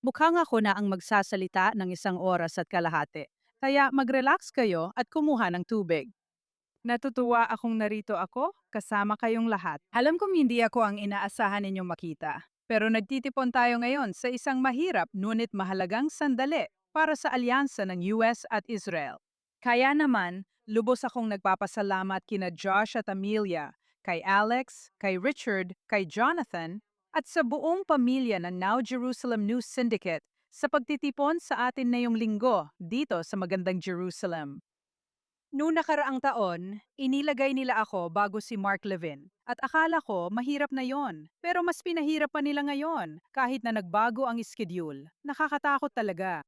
Mukhang ako na ang magsasalita ng 1 oras at kalahati. Kaya mag-relax kayo at kumuha ng tubig. Natutuwa akong narito ako, kasama kayong lahat. Alam kong hindi ako ang inaasahan ninyong makita. Pero nagtitipon tayo ngayon sa isang mahirap ngunit mahalagang sandali para sa alyansa ng US at Israel. Kaya naman, lubos akong nagpapasalamat kina Josh at Amelia, kay Alex, kay Richard, kay Jonathan, at sa buong pamilya ng Now Jerusalem News Syndicate sa pagtitipon sa atin ngayong linggo dito sa magandang Jerusalem. Noong nakaraang taon, inilagay nila ako bago si Mark Levin. At akala ko mahirap na yon. Pero mas pinahirap pa nila ngayon kahit na nagbago ang schedule. Nakakatakot talaga.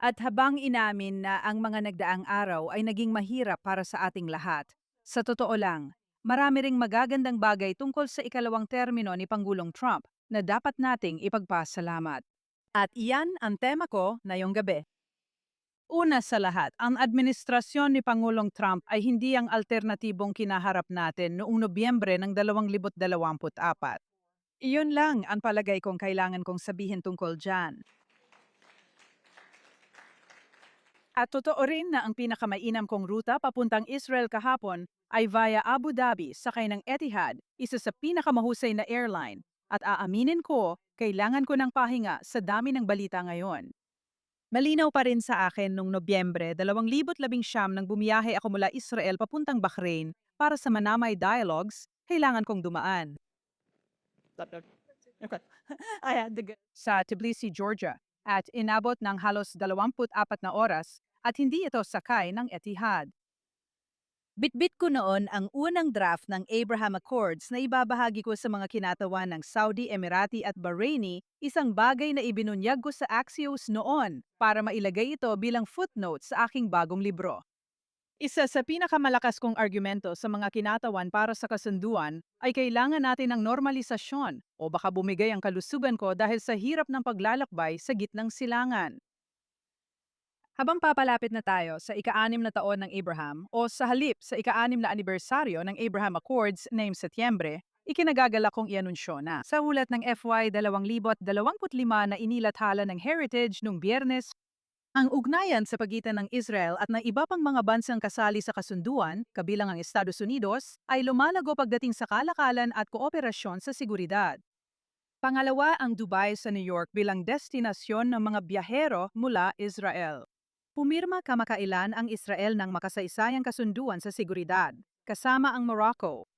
At habang inamin na ang mga nagdaang araw ay naging mahirap para sa ating lahat, sa totoo lang, marami ring magagandang bagay tungkol sa ikalawang termino ni Pangulong Trump na dapat nating ipagpasalamat. At iyan ang tema ko ngayong gabi. Una sa lahat, ang administrasyon ni Pangulong Trump ay hindi ang alternatibong kinaharap natin noong Nobyembre ng 2024. Iyon lang ang palagay kong kailangan kong sabihin tungkol dyan. At totoo rin na ang pinakamainam kong ruta papuntang Israel kahapon ay via Abu Dhabi sakay ng Etihad, isa sa pinakamahusay na airline. At aaminin ko, kailangan ko ng pahinga sa dami ng balita ngayon. Malinaw pa rin sa akin noong Nobyembre 2019 nang bumiyahe ako mula Israel papuntang Bahrain para sa Manamay Dialogues, kailangan kong dumaan sa Tbilisi, Georgia at inabot ng halos 24 na oras at hindi ito sakay ng Etihad. Bitbit ko noon ang unang draft ng Abraham Accords na ibabahagi ko sa mga kinatawan ng Saudi, Emirati at Bahraini, isang bagay na ibinunyag ko sa Axios noon para mailagay ito bilang footnote sa aking bagong libro. Isa sa pinakamalakas kong argumento sa mga kinatawan para sa kasunduan ay kailangan natin ng normalisasyon o baka bumigay ang kalusugan ko dahil sa hirap ng paglalakbay sa gitnang silangan. Habang papalapit na tayo sa ika-6 na taon ng Abraham o sa halip sa ika-6 na anibersaryo ng Abraham Accords ngayong Setyembre, ikinagagala kong ianunsyo na sa ulat ng FY 2025 na inilathala ng Heritage noong Biyernes, ang ugnayan sa pagitan ng Israel at ng iba pang mga bansang kasali sa kasunduan, kabilang ang Estados Unidos, ay lumalago pagdating sa kalakalan at kooperasyon sa seguridad. Pangalawa ang Dubai sa New York bilang destinasyon ng mga biyahero mula Israel. Pumirma kamakailan ang Israel ng makasaysayang kasunduan sa seguridad, kasama ang Morocco.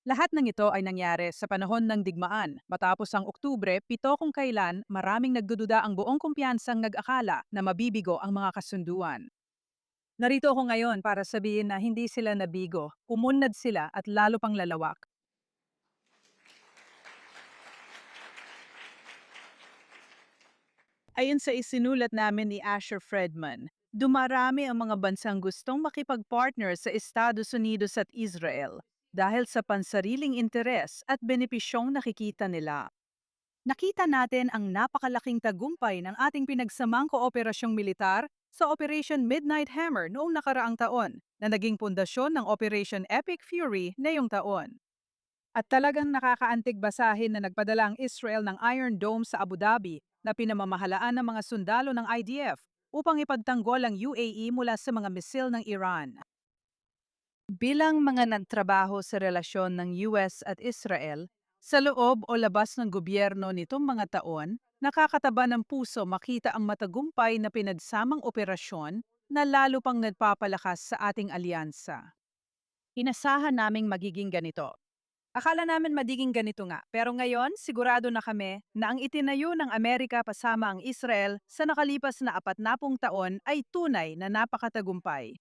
Lahat ng ito ay nangyari sa panahon ng digmaan, matapos ang Oktubre 7 kung kailan maraming nagdududa ang buong kumpiyansang nag-akala na mabibigo ang mga kasunduan. Narito ako ngayon para sabihin na hindi sila nabigo, umunlad sila at lalo pang lalawak. Ayon sa isinulat namin ni Asher Fredman, dumarami ang mga bansang gustong makipag-partner sa Estados Unidos at Israel dahil sa pansariling interes at benepisyong nakikita nila. Nakita natin ang napakalaking tagumpay ng ating pinagsamang kooperasyong militar sa Operation Midnight Hammer noong nakaraang taon na naging pundasyon ng Operation Epic Fury ngayong taon. At talagang nakakaantig basahin na nagpadala ang Israel ng Iron Dome sa Abu Dhabi na pinamamahalaan ng mga sundalo ng IDF upang ipagtanggol ang UAE mula sa mga misil ng Iran. Bilang mga nagtrabaho sa relasyon ng US at Israel, sa loob o labas ng gobyerno nitong mga taon, nakakataba ng puso makita ang matagumpay na pinagsamang operasyon na lalo pang nagpapalakas sa ating alyansa. Inasahan naming magiging ganito. Akala namin magiging ganito nga, pero ngayon sigurado na kami na ang itinayo ng Amerika kasama ang Israel sa nakalipas na 40 taon ay tunay na napakatagumpay.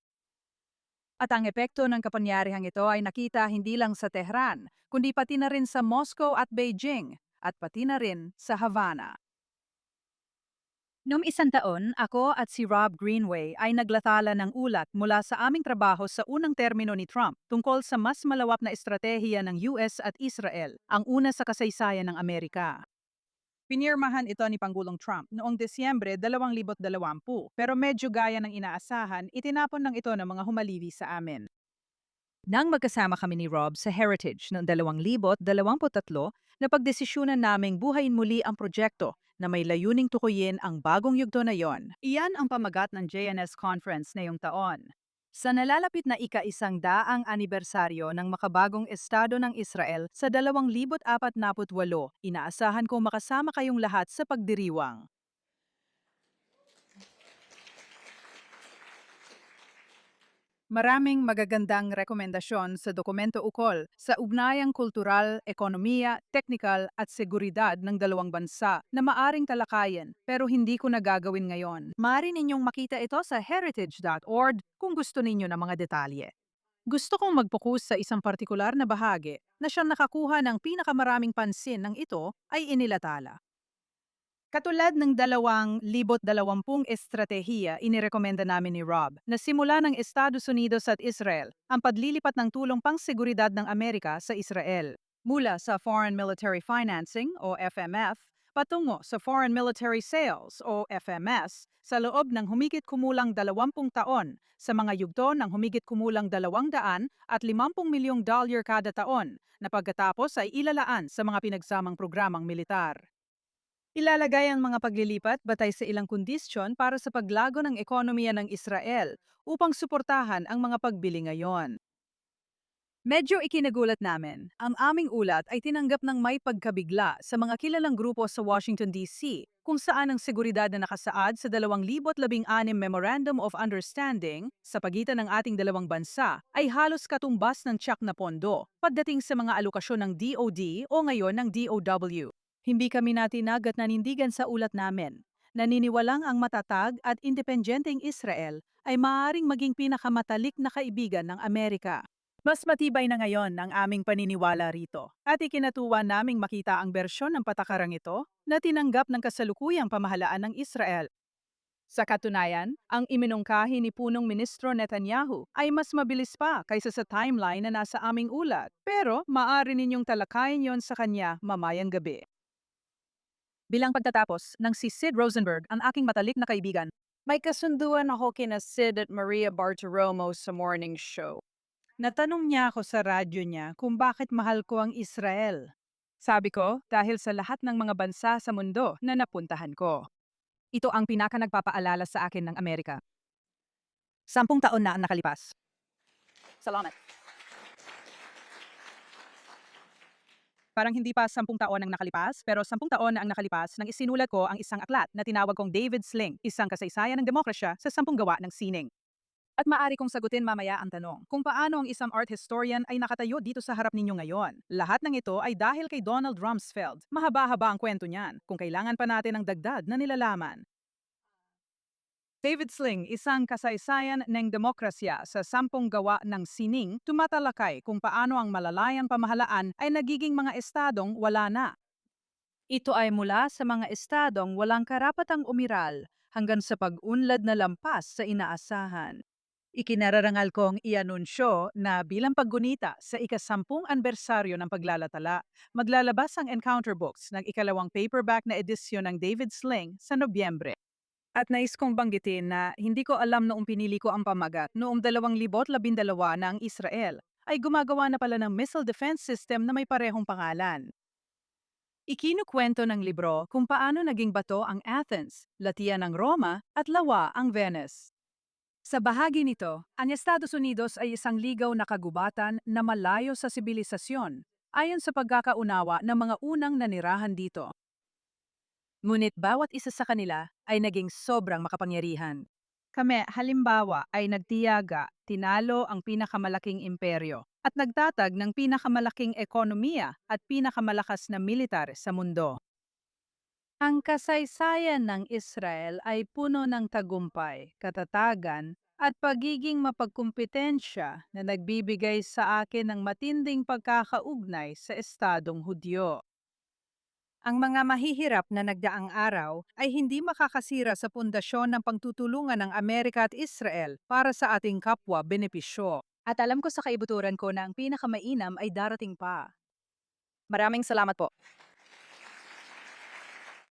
At ang epekto ng kapangyarihang ito ay nakita hindi lang sa Tehran, kundi pati na rin sa Moscow at Beijing, at pati na rin sa Havana. Noong 1 taon, ako at si Rob Greenway ay naglatala ng ulat mula sa aming trabaho sa unang termino ni Trump tungkol sa mas malawak na estratehiya ng US at Israel, ang una sa kasaysayan ng Amerika. Pinirmahan ito ni Pangulong Trump noong Desyembre 2020, pero medyo gaya ng inaasahan, itinapon lang ito ng mga humaliwi sa amin. Nang magkasama kami ni Rob sa Heritage noong 2023, napagdesisyunan naming buhayin muli ang proyekto na may layuning tukuyin ang bagong yugto na yon. Iyan ang pamagat ng JNS Conference ngayong taon. Sa nalalapit na ika-100 anibersaryo ng makabagong estado ng Israel sa 2048, inaasahan kong makasama kayong lahat sa pagdiriwang. Maraming magagandang rekomendasyon sa dokumento ukol sa ugnayang kultural, ekonomiya, teknikal at seguridad ng dalawang bansa na maaring talakayin pero hindi ko nagagawin ngayon. Maaari ninyong makita ito sa heritage.org kung gusto ninyo ng mga detalye. Gusto kong mag-focus sa isang partikular na bahagi na siyang nakakuha ng pinakamaraming pansin ng ito ay inilatala. Katulad ng 2020 estratehiya, inirekomenda namin ni Rob na simula ng Estados Unidos at Israel ang paglilipat ng tulong pangseguridad ng Amerika sa Israel. Mula sa Foreign Military Financing o FMF patungo sa Foreign Military Sales o FMS sa loob ng humigit kumulang 20 taon sa mga yugto ng humigit kumulang $250 milyong kada taon na pagkatapos ay ilalaan sa mga pinagsamang programang militar. Ilalagay ang mga paglilipat batay sa ilang kondisyon para sa paglago ng ekonomiya ng Israel upang suportahan ang mga pagbili ngayon. Medyo ikinagulat namin, ang aming ulat ay tinanggap ng may pagkabigla sa mga kilalang grupo sa Washington, D.C. kung saan ang seguridad na nakasaad sa 2016 Memorandum of Understanding sa pagitan ng ating dalawang bansa ay halos katumbas ng tiyak na pondo pagdating sa mga alokasyon ng DOD o ngayon ng DOW. Hindi kami natinag at nanindigan sa ulat namin. Naniniwalang ang matatag at independenteng Israel ay maaaring maging pinakamatalik na kaibigan ng Amerika. Mas matibay na ngayon ang aming paniniwala rito at ikinatuwa naming makita ang bersyon ng patakarang ito na tinanggap ng kasalukuyang pamahalaan ng Israel. Sa katunayan, ang iminungkahi ni Punong Ministro Netanyahu ay mas mabilis pa kaysa sa timeline na nasa aming ulat, pero maaari ninyong talakayin yon sa kanya mamayang gabi. Bilang pagtatapos ng si Sid Rosenberg, ang aking matalik na kaibigan, may kasunduan ako kina Sid at Maria Bartiromo sa morning show. Natanong niya ako sa radyo niya kung bakit mahal ko ang Israel. Sabi ko, dahil sa lahat ng mga bansa sa mundo na napuntahan ko. Ito ang pinaka nagpapaalala sa akin ng Amerika. 10 taon na ang nakalipas. Salamat. Parang hindi pa 10 taon ang nakalipas, pero 10 taon na ang nakalipas nang isinulat ko ang isang aklat na tinawag kong David Sling, isang kasaysayan ng demokrasya sa 10 gawa ng sining. At maaari kong sagutin mamaya ang tanong kung paano ang isang art historian ay nakatayo dito sa harap ninyo ngayon. Lahat ng ito ay dahil kay Donald Rumsfeld. Mahaba-haba ang kwento niyan kung kailangan pa natin ng dagdag na nilalaman. David Sling, isang kasaysayan ng demokrasya sa 10 gawa ng sining, tumatalakay kung paano ang malalayang pamahalaan ay nagiging mga estadong wala na. Ito ay mula sa mga estadong walang karapatang umiral hanggang sa pag-unlad na lampas sa inaasahan. Ikinararangal kong ianunsyo na bilang paggunita sa ika-10 anibersaryo ng paglalatala, maglalabas ang Encounter Books ng ikalawang paperback na edisyon ng David Sling sa Nobyembre. At nais kong banggitin na hindi ko alam noong pinili ko ang pamagat noong 2012 na ang Israel ay gumagawa na pala ng missile defense system na may parehong pangalan. Ikinukwento ng libro kung paano naging bato ang Athens, latian ng Roma at lawa ang Venice. Sa bahagi nito, ang Estados Unidos ay isang ligaw na kagubatan na malayo sa sibilisasyon, ayon sa pagkakaunawa ng mga unang nanirahan dito. Ngunit bawat isa sa kanila ay naging sobrang makapangyarihan. Kami, halimbawa, ay nagtiyaga, tinalo ang pinakamalaking imperyo, at nagtatag ng pinakamalaking ekonomiya at pinakamalakas na militar sa mundo. Ang kasaysayan ng Israel ay puno ng tagumpay, katatagan, at pagiging mapagkumpetensya na nagbibigay sa akin ng matinding pagkakaugnay sa Estadong Hudyo. Ang mga mahihirap na nagdaang araw ay hindi makakasira sa pundasyon ng pagtutulungan ng Amerika at Israel para sa ating kapwa benepisyo. At alam ko sa kaibuturan ko na ang pinakamainam ay darating pa. Maraming salamat po.